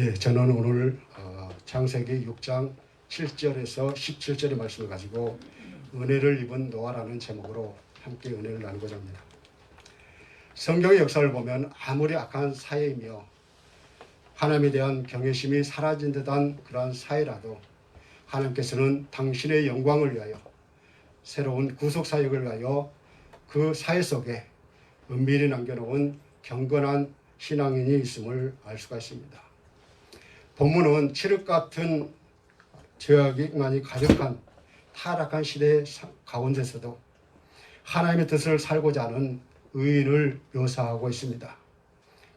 예, 저는 오늘 창세기 6장 7절에서 17절의 말씀을 가지고 은혜를 입은 노아라는 제목으로 함께 은혜를 나누고자 합니다. 성경의 역사를 보면 아무리 악한 사회이며 하나님에 대한 경외심이 사라진 듯한 그러한 사회라도 하나님께서는 당신의 영광을 위하여 새로운 구속사역을 위하여 그 사회 속에 은밀히 남겨놓은 경건한 신앙인이 있음을 알 수가 있습니다. 본문은 칠흑 같은 죄악이 많이 가득한 타락한 시대 가운데서도 하나님의 뜻을 살고자 하는 의인을 묘사하고 있습니다.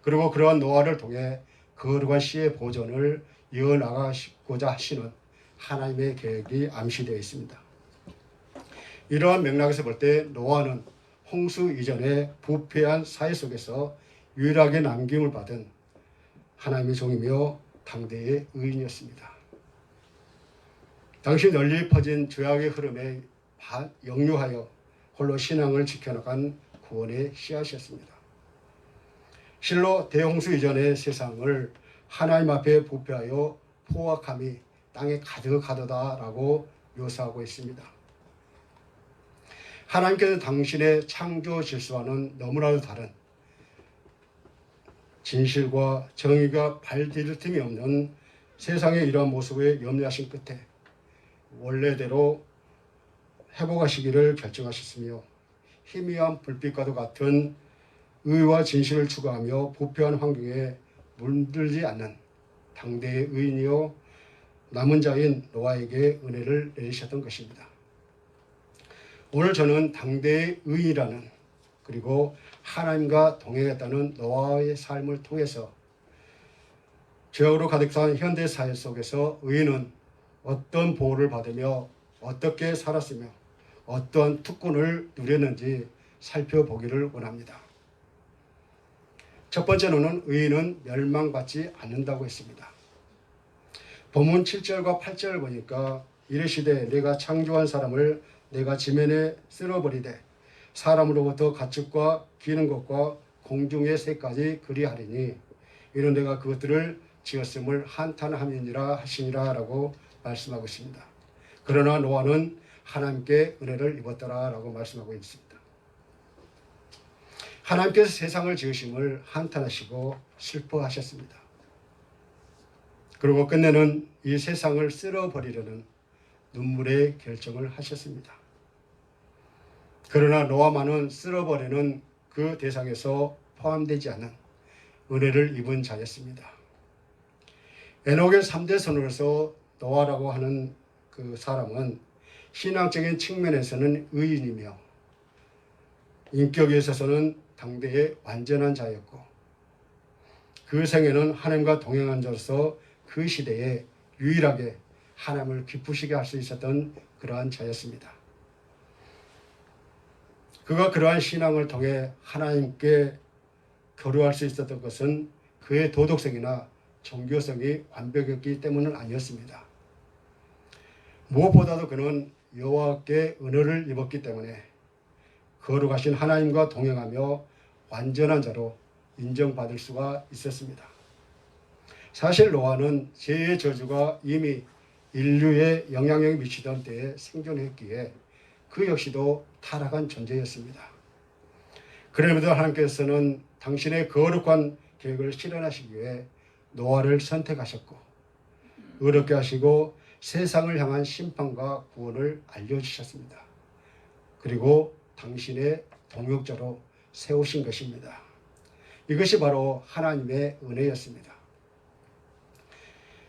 그리고 그러한 노아를 통해 거룩한 시의 보존을 이어나가고자 하시는 하나님의 계획이 암시되어 있습니다. 이러한 맥락에서 볼 때 노아는 홍수 이전에 부패한 사회 속에서 유일하게 남김을 받은 하나님의 종이며 당대의 의인이었습니다. 당시 널리 퍼진 죄악의 흐름에 역류하여 홀로 신앙을 지켜나간 구원의 씨앗이었습니다. 실로 대홍수 이전의 세상을 하나님 앞에 부패하여 포악함이 땅에 가득하도다라고 묘사하고 있습니다. 하나님께서 당신의 창조 질서와는 너무나도 다른 진실과 정의가 발디딜 틈이 없는 세상의 이러한 모습에 염려하신 끝에 원래대로 회복하시기를 결정하셨으며 희미한 불빛과도 같은 의와 진실을 추구하며 부패한 환경에 물들지 않는 당대의 의인이요 남은 자인 노아에게 은혜를 내리셨던 것입니다. 오늘 저는 당대의 의인이라는 그리고 하나님과 동행했다는 노아의 삶을 통해서 죄악으로 가득 찬 현대사회 속에서 의인은 어떤 보호를 받으며 어떻게 살았으며 어떠한 특권을 누렸는지 살펴보기를 원합니다. 첫 번째로는 의인은 멸망받지 않는다고 했습니다. 본문 7절과 8절을 보니까 이르시되 내가 창조한 사람을 내가 지면에 쓸어버리되 사람으로부터 가축과 기는 것과 공중의 새까지 그리하리니 이는 내가 그것들을 지었음을 한탄함이니라 하시니라 라고 말씀하고 있습니다. 그러나 노아는 하나님께 은혜를 입었더라 라고 말씀하고 있습니다. 하나님께서 세상을 지으심을 한탄하시고 슬퍼하셨습니다. 그리고 끝내는 이 세상을 쓸어버리려는 눈물의 결정을 하셨습니다. 그러나 노아만은 쓸어버리는 그 대상에서 포함되지 않은 은혜를 입은 자였습니다. 에녹의 3대 선으로서 노아라고 하는 그 사람은 신앙적인 측면에서는 의인이며 인격에 있어서는 당대의 완전한 자였고 그 생애는 하나님과 동행한 자로서 그 시대에 유일하게 하나님을 기쁘시게 할 수 있었던 그러한 자였습니다. 그가 그러한 신앙을 통해 하나님께 교류할 수 있었던 것은 그의 도덕성이나 종교성이 완벽했기 때문은 아니었습니다. 무엇보다도 그는 여호와께 은혜를 입었기 때문에 거룩하신 하나님과 동행하며 완전한 자로 인정받을 수가 있었습니다. 사실 노아는 죄의 저주가 이미 인류에 영향력이 미치던 때에 생존했기에 그 역시도 타락한 존재였습니다. 그럼에도 하나님께서는 당신의 거룩한 계획을 실현하시기 위해 노아를 선택하셨고 의롭게 하시고 세상을 향한 심판과 구원을 알려주셨습니다. 그리고 당신의 동역자로 세우신 것입니다. 이것이 바로 하나님의 은혜였습니다.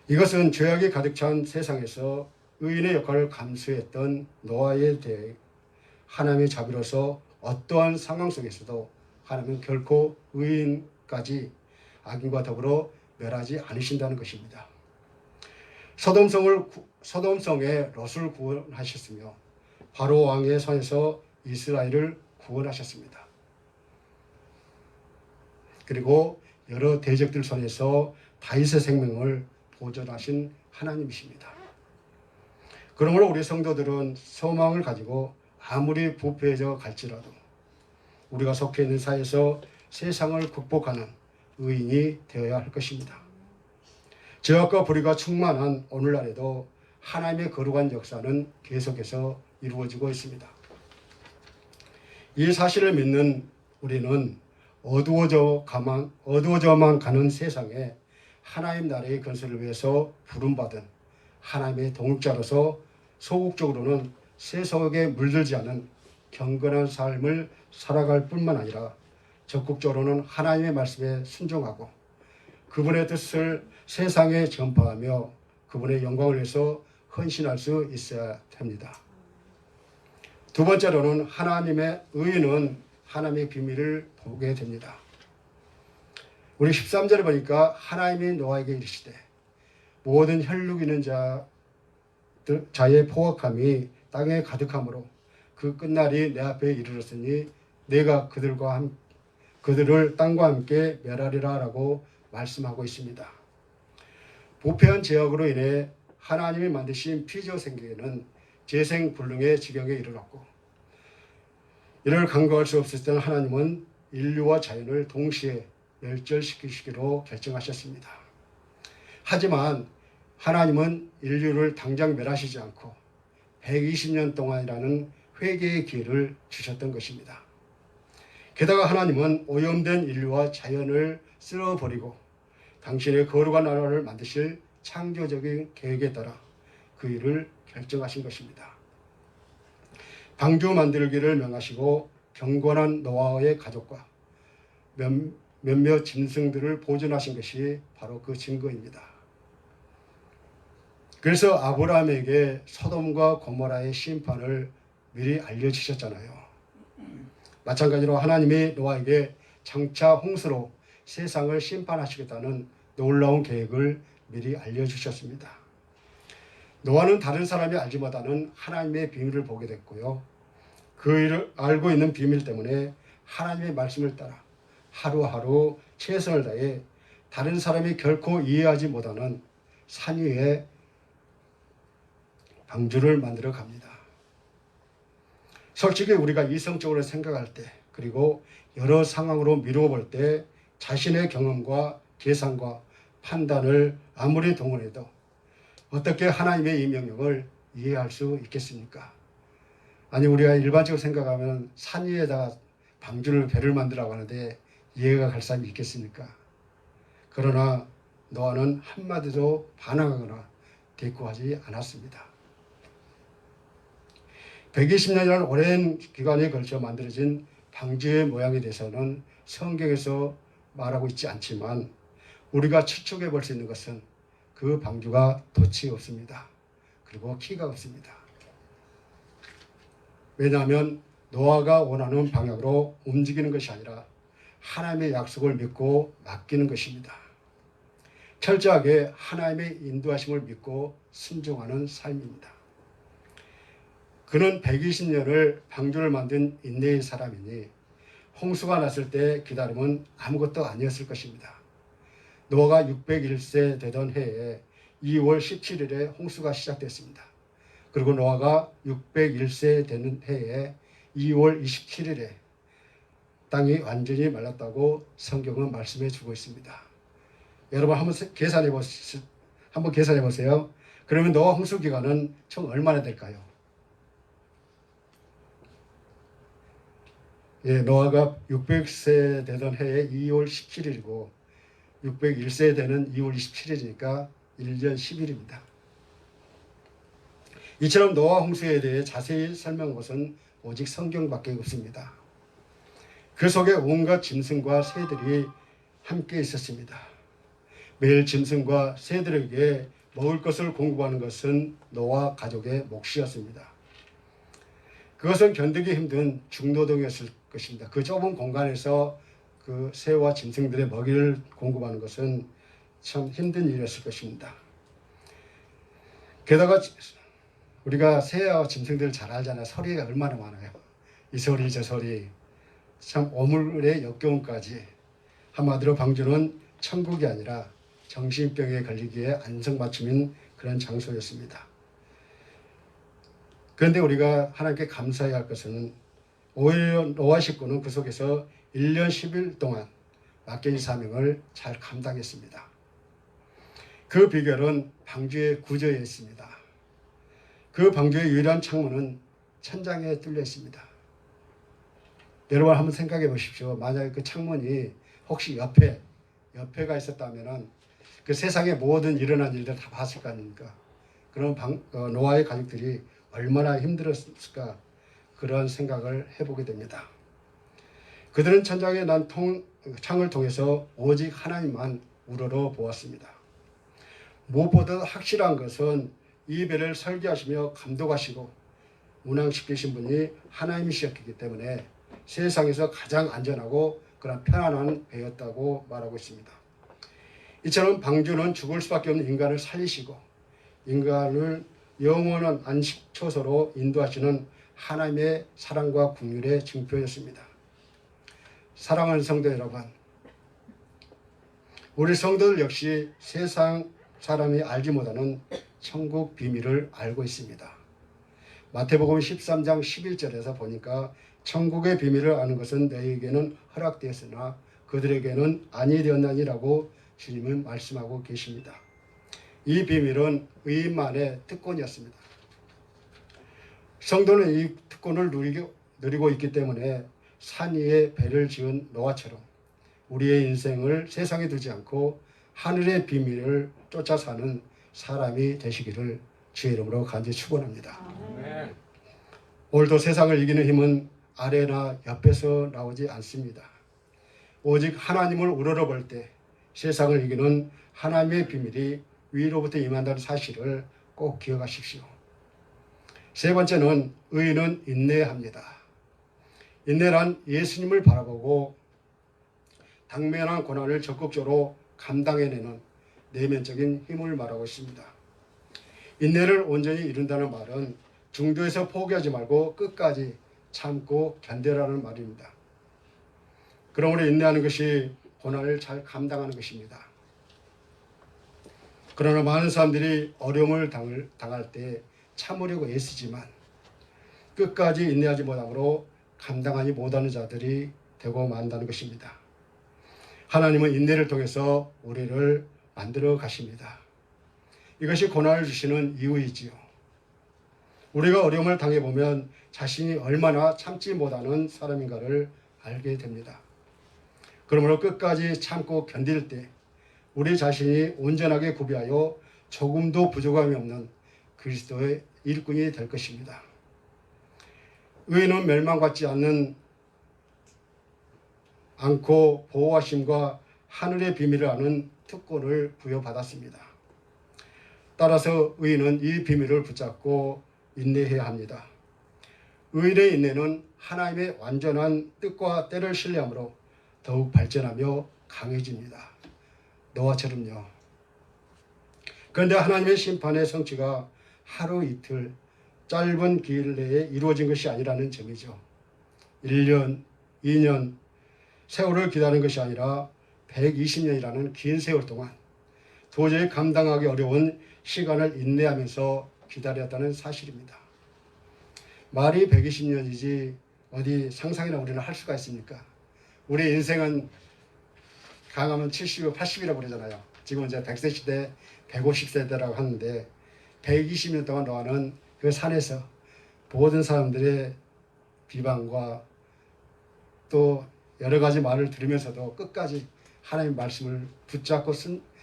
이것은 죄악이 가득 찬 세상에서 의인의 역할을 감수했던 노아에 대해 하나님의 자비로서 어떠한 상황 속에서도 하나님은 결코 의인까지 악인과 더불어 멸하지 않으신다는 것입니다. 소돔성에 롯을 구원하셨으며 바로 왕의 손에서 이스라엘을 구원하셨습니다. 그리고 여러 대적들 손에서 다윗의 생명을 보존하신 하나님이십니다. 그러므로 우리 성도들은 소망을 가지고 아무리 부패해져 갈지라도 우리가 속해 있는 사회에서 세상을 극복하는 의인이 되어야 할 것입니다. 죄악과 불의가 충만한 오늘날에도 하나님의 거룩한 역사는 계속해서 이루어지고 있습니다. 이 사실을 믿는 우리는 어두워져만 가는 세상에 하나님 나라의 건설을 위해서 부름받은 하나님의 동역자로서 소극적으로는 세속에 물들지 않은 경건한 삶을 살아갈 뿐만 아니라 적극적으로는 하나님의 말씀에 순종하고 그분의 뜻을 세상에 전파하며 그분의 영광을 위해서 헌신할 수 있어야 됩니다. 두 번째로는 하나님의 의인은 하나님의 비밀을 보게 됩니다. 우리 13절에 보니까 하나님이 노아에게 이르시되 모든 혈육 있는 자의 포악함이 땅에 가득하므로 그 끝날이 내 앞에 이르렀으니 내가 그들을 땅과 함께 멸하리라 라고 말씀하고 있습니다. 부패한 죄악으로 인해 하나님이 만드신 피조 생계는 재생불능의 지경에 이르렀고 이를 간과할 수 없을 때는 하나님은 인류와 자연을 동시에 멸절시키시기로 결정하셨습니다. 하지만 하나님은 인류를 당장 멸하시지 않고 120년 동안이라는 회개의 기회를 주셨던 것입니다. 게다가 하나님은 오염된 인류와 자연을 쓸어버리고 당신의 거룩한 나라를 만드실 창조적인 계획에 따라 그 일을 결정하신 것입니다. 방주 만들기를 명하시고 경건한 노아의 가족과 몇몇 짐승들을 보존하신 것이 바로 그 증거입니다. 그래서 아브라함에게 소돔과 고모라의 심판을 미리 알려주셨잖아요. 마찬가지로 하나님이 노아에게 장차 홍수로 세상을 심판하시겠다는 놀라운 계획을 미리 알려주셨습니다. 노아는 다른 사람이 알지 못하는 하나님의 비밀을 보게 됐고요. 그 일을 알고 있는 비밀 때문에 하나님의 말씀을 따라 하루하루 최선을 다해 다른 사람이 결코 이해하지 못하는 산 위에 방주를 만들어 갑니다. 솔직히 우리가 이성적으로 생각할 때 그리고 여러 상황으로 미루어 볼 때 자신의 경험과 계산과 판단을 아무리 동원해도 어떻게 하나님의 이 명령을 이해할 수 있겠습니까? 아니 우리가 일반적으로 생각하면 산 위에다가 방주를 배를 만들라고 하는데 이해가 갈 사람이 있겠습니까? 그러나 노아는 한마디도 반항하거나 대꾸하지 않았습니다. 120년이라는 오랜 기간에 걸쳐 만들어진 방주의 모양에 대해서는 성경에서 말하고 있지 않지만 우리가 추측해 볼 수 있는 것은 그 방주가 돛이 없습니다. 그리고 키가 없습니다. 왜냐하면 노아가 원하는 방향으로 움직이는 것이 아니라 하나님의 약속을 믿고 맡기는 것입니다. 철저하게 하나님의 인도하심을 믿고 순종하는 삶입니다. 그는 120년을 방주를 만든 인내의 사람이니 홍수가 났을 때 기다림은 아무것도 아니었을 것입니다. 노아가 601세 되던 해에 2월 17일에 홍수가 시작됐습니다. 그리고 노아가 601세 되는 해에 2월 27일에 땅이 완전히 말랐다고 성경은 말씀해 주고 있습니다. 여러분 한번 계산해 보세요. 그러면 노아 홍수 기간은 총 얼마나 될까요? 노아가 600세 되던 해에 2월 17일이고 601세 되는 2월 27일이니까 1년 10일입니다. 이처럼 노아 홍수에 대해 자세히 설명한 것은 오직 성경밖에 없습니다. 그 속에 온갖 짐승과 새들이 함께 있었습니다. 매일 짐승과 새들에게 먹을 것을 공급하는 것은 노아 가족의 몫이었습니다. 그것은 견디기 힘든 중노동이었을 것입니다. 그 좁은 공간에서 그 새와 짐승들의 먹이를 공급하는 것은 참 힘든 일이었을 것입니다. 게다가 우리가 새와 짐승들을 잘 알잖아요. 소리가 얼마나 많아요. 이 소리 저 소리 참 오물의 역겨움까지. 한마디로 방주는 천국이 아니라 정신병에 걸리기에 안성맞춤인 그런 장소였습니다. 그런데 우리가 하나님께 감사해야 할 것은 오히려 노아 식구는 그 속에서 1년 10일 동안 맡겨진 사명을 잘 감당했습니다. 그 비결은 방주의 구조에 있습니다. 그 방주의 유일한 창문은 천장에 뚫려 있습니다. 여러분 한번 생각해 보십시오. 만약에 그 창문이 혹시 옆에가 있었다면 그 세상의 모든 일어난 일들 다 봤을 거 아닙니까? 그런 노아의 가족들이 얼마나 힘들었을까 그런 생각을 해보게 됩니다. 그들은 천장에 난 창을 통해서 오직 하나님만 우러러 보았습니다. 무엇보다 확실한 것은 이 배를 설계하시며 감독하시고 운항시키신 분이 하나님이셨기 때문에 세상에서 가장 안전하고 그런 편안한 배였다고 말하고 있습니다. 이처럼 방주는 죽을 수밖에 없는 인간을 살리시고 인간을 영원한 안식처소로 인도하시는 하나님의 사랑과 긍휼의 증표였습니다. 사랑하는 성도 여러분, 우리 성도들 역시 세상 사람이 알지 못하는 천국 비밀을 알고 있습니다. 마태복음 13장 11절에서 보니까 천국의 비밀을 아는 것은 너희에게는 허락되었으나 그들에게는 아니 되었나니라고 주님은 말씀하고 계십니다. 이 비밀은 의인만의 특권이었습니다. 성도는 이 특권을 누리고 있기 때문에 산 위에 배를 지은 노아처럼 우리의 인생을 세상에 두지 않고 하늘의 비밀을 쫓아 사는 사람이 되시기를 주의 이름으로 간절히 축원합니다. 오늘도 세상을 이기는 힘은 아래나 옆에서 나오지 않습니다. 오직 하나님을 우러러볼 때 세상을 이기는 하나님의 비밀이 위로부터 임한다는 사실을 꼭 기억하십시오. 세 번째는 의인은 인내합니다. 인내란 예수님을 바라보고 당면한 고난을 적극적으로 감당해내는 내면적인 힘을 말하고 있습니다. 인내를 온전히 이룬다는 말은 중도에서 포기하지 말고 끝까지 참고 견뎌라는 말입니다. 그러므로 인내하는 것이 고난을 잘 감당하는 것입니다. 그러나 많은 사람들이 어려움을 당할 때 참으려고 애쓰지만 끝까지 인내하지 못함으로 감당하지 못하는 자들이 되고 만다는 것입니다. 하나님은 인내를 통해서 우리를 만들어 가십니다. 이것이 고난을 주시는 이유이지요. 우리가 어려움을 당해보면 자신이 얼마나 참지 못하는 사람인가를 알게 됩니다. 그러므로 끝까지 참고 견딜 때 우리 자신이 온전하게 구비하여 조금도 부족함이 없는 그리스도의 일꾼이 될 것입니다. 의인은 멸망받지 않고 보호하심과 하늘의 비밀을 아는 특권을 부여받았습니다. 따라서 의인은 이 비밀을 붙잡고 인내해야 합니다. 의인의 인내는 하나님의 완전한 뜻과 때를 신뢰함으로 더욱 발전하며 강해집니다. 노아처럼요. 그런데 하나님의 심판의 성취가 하루 이틀 짧은 기일 내에 이루어진 것이 아니라는 점이죠. 1년, 2년 세월을 기다리는 것이 아니라 120년이라는 긴 세월 동안 도저히 감당하기 어려운 시간을 인내하면서 기다렸다는 사실입니다. 말이 120년이지 어디 상상이나 우리는 할 수가 있습니까? 우리 인생은 강하면 70, 80이라고 그러잖아요. 지금 이제 100세 시대, 150세대라고 하는데 120년 동안 노아는 그 산에서 모든 사람들의 비방과 또 여러 가지 말을 들으면서도 끝까지 하나님의 말씀을 붙잡고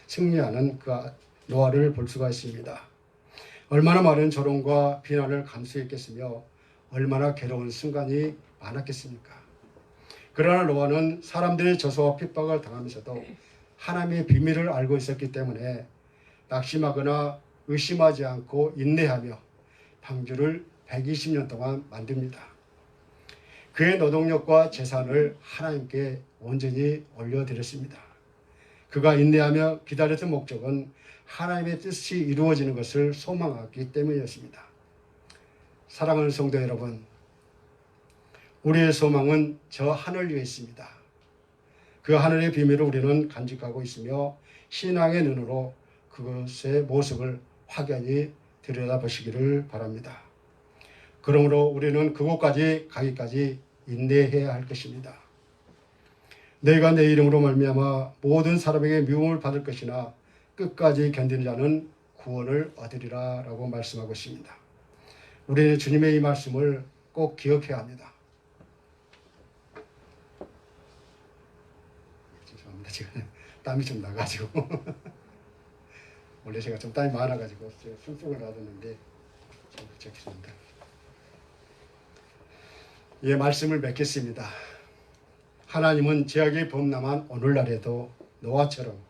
승리하는 그 노아를 볼 수가 있습니다. 얼마나 많은 조롱과 비난을 감수했겠으며 얼마나 괴로운 순간이 많았겠습니까? 그러나 노아는 사람들의 저소와 핍박을 당하면서도 하나님의 비밀을 알고 있었기 때문에 낙심하거나 의심하지 않고 인내하며 방주를 120년 동안 만듭니다. 그의 노동력과 재산을 하나님께 온전히 올려드렸습니다. 그가 인내하며 기다렸던 목적은 하나님의 뜻이 이루어지는 것을 소망하기 때문이었습니다. 사랑하는 성도 여러분, 우리의 소망은 저 하늘 위에 있습니다. 그 하늘의 비밀을 우리는 간직하고 있으며 신앙의 눈으로 그것의 모습을 확연히 들여다보시기를 바랍니다. 그러므로 우리는 그곳까지 가기까지 인내해야 할 것입니다. 내가 내 이름으로 말미암아 모든 사람에게 미움을 받을 것이나 끝까지 견디는 자는 구원을 얻으리라 라고 말씀하고 있습니다. 우리는 주님의 이 말씀을 꼭 기억해야 합니다. 죄송합니다. 지금 땀이 좀 나가지고 원래 제가 좀 땀이 많아가지고 숨속을 놔뒀는데 좀 부족했습니다. 예, 말씀을 맺겠습니다. 하나님은 죄악이 범람한 오늘날에도 노아처럼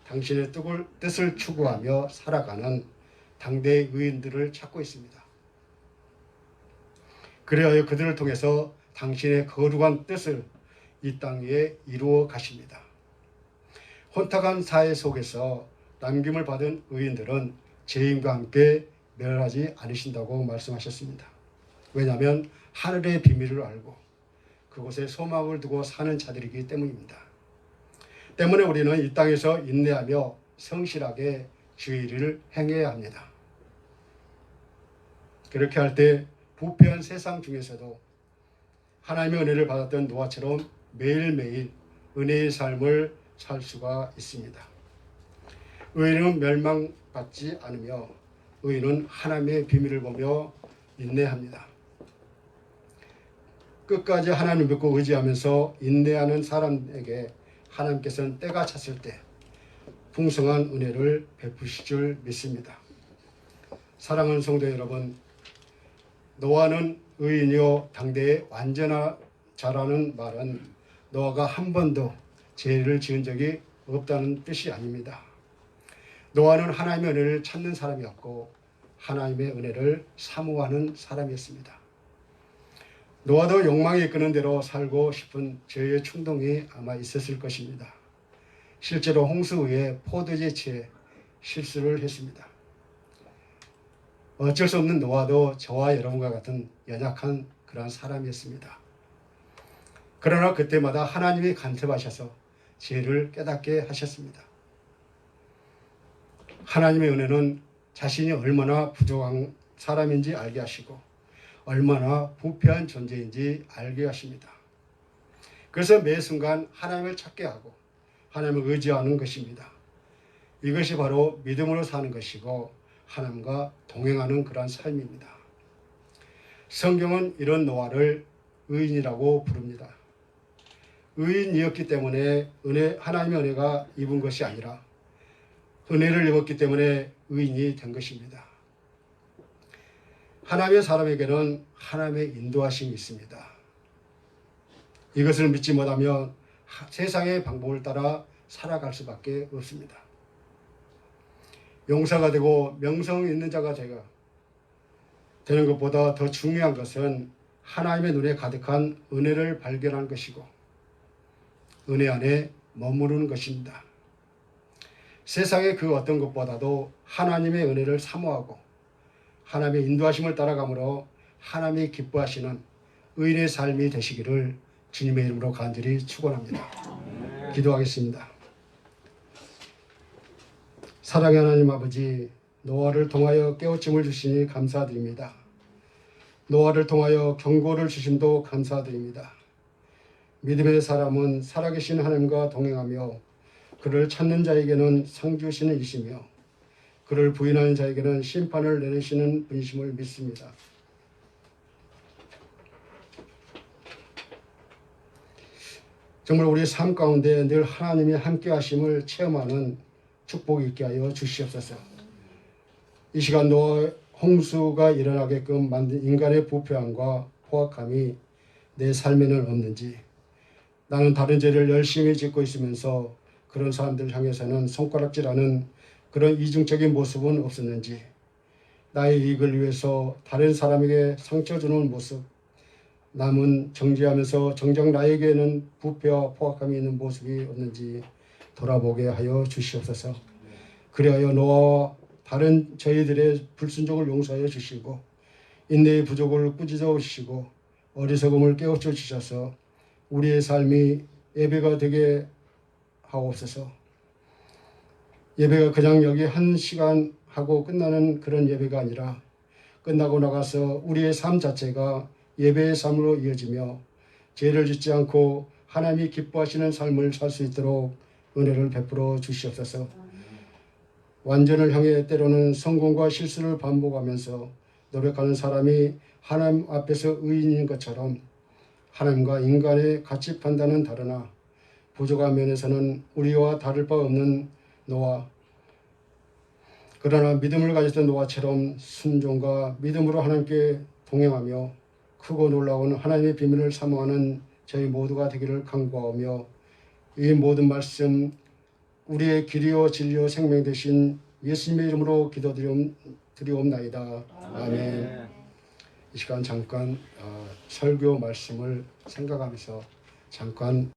당신의 뜻을 추구하며 살아가는 당대의 의인들을 찾고 있습니다. 그리하여 그들을 통해서 당신의 거룩한 뜻을 이 땅 위에 이루어 가십니다. 혼탁한 사회 속에서 남김을 받은 의인들은 죄인과 함께 멸하지 않으신다고 말씀하셨습니다. 왜냐하면 하늘의 비밀을 알고 그곳에 소망을 두고 사는 자들이기 때문입니다. 때문에 우리는 이 땅에서 인내하며 성실하게 주의 일을 행해야 합니다. 그렇게 할 때 부패한 세상 중에서도 하나님의 은혜를 받았던 노아처럼 매일매일 은혜의 삶을 살 수가 있습니다. 의인은 멸망받지 않으며 의인은 하나님의 비밀을 보며 인내합니다. 끝까지 하나님을 믿고 의지하면서 인내하는 사람에게 하나님께서는 때가 찼을 때 풍성한 은혜를 베푸실 줄 믿습니다. 사랑하는 성도 여러분, 노아는 의인이요 당대의 완전한 자라는 말은 노아가 한 번도 죄를 지은 적이 없다는 뜻이 아닙니다. 노아는 하나님의 은혜를 찾는 사람이었고 하나님의 은혜를 사모하는 사람이었습니다. 노아도 욕망이 이끄는 대로 살고 싶은 죄의 충동이 아마 있었을 것입니다. 실제로 홍수 후에 포도주에 취해 실수를 했습니다. 어쩔 수 없는 노아도 저와 여러분과 같은 연약한 그러한 사람이었습니다. 그러나 그때마다 하나님이 간섭하셔서 죄를 깨닫게 하셨습니다. 하나님의 은혜는 자신이 얼마나 부족한 사람인지 알게 하시고 얼마나 부패한 존재인지 알게 하십니다. 그래서 매 순간 하나님을 찾게 하고 하나님을 의지하는 것입니다. 이것이 바로 믿음으로 사는 것이고 하나님과 동행하는 그러한 삶입니다. 성경은 이런 노아를 의인이라고 부릅니다. 의인이었기 때문에 하나님의 은혜가 입은 것이 아니라 은혜를 입었기 때문에 의인이 된 것입니다. 하나님의 사람에게는 하나님의 인도하심이 있습니다. 이것을 믿지 못하면 세상의 방법을 따라 살아갈 수밖에 없습니다. 용사가 되고 명성 있는 자가 되는 것보다 더 중요한 것은 하나님의 눈에 가득한 은혜를 발견하는 것이고 은혜 안에 머무르는 것입니다. 세상의 그 어떤 것보다도 하나님의 은혜를 사모하고 하나님의 인도하심을 따라감으로 하나님이 기뻐하시는 의인의 삶이 되시기를 주님의 이름으로 간절히 축원합니다. 기도하겠습니다. 사랑의 하나님 아버지, 노아를 통하여 깨우침을 주시니 감사드립니다. 노아를 통하여 경고를 주심도 감사드립니다. 믿음의 사람은 살아계신 하나님과 동행하며 그를 찾는 자에게는 상 주시는 이시며 그를 부인하는 자에게는 심판을 내리시는 분이심을 믿습니다. 정말 우리 삶 가운데 늘 하나님이 함께 하심을 체험하는 축복이 있게 하여 주시옵소서. 이 시간 노아 홍수가 일어나게끔 만든 인간의 부패함과 포악함이 내 삶에는 없는지, 나는 다른 죄를 열심히 짓고 있으면서 그런 사람들 향해서는 손가락질하는 그런 이중적인 모습은 없었는지, 나의 이익을 위해서 다른 사람에게 상처 주는 모습, 남은 정죄하면서 정작 나에게는 부패와 포악함이 있는 모습이 없는지 돌아보게 하여 주시옵소서. 그리하여 노아와 다른 저희들의 불순종을 용서하여 주시고 인내의 부족을 꾸짖어 주시고 어리석음을 깨우쳐 주셔서 우리의 삶이 예배가 되게 하옵소서. 예배가 그냥 여기 한 시간 하고 끝나는 그런 예배가 아니라 끝나고 나가서 우리의 삶 자체가 예배의 삶으로 이어지며 죄를 짓지 않고 하나님이 기뻐하시는 삶을 살 수 있도록 은혜를 베풀어 주시옵소서. 완전을 향해 때로는 성공과 실수를 반복하면서 노력하는 사람이 하나님 앞에서 의인인 것처럼 하나님과 인간의 가치 판단은 다르나 부족한 면에서는 우리와 다를 바 없는 노아, 그러나 믿음을 가졌던 노아처럼 순종과 믿음으로 하나님께 동행하며 크고 놀라운 하나님의 비밀을 사모하는 저희 모두가 되기를 간구하며 이 모든 말씀 우리의 길이요 진리요 생명 되신 예수님의 이름으로 기도드리옵나이다. 아멘. 이 시간 잠깐 설교 말씀을 생각하면서 잠깐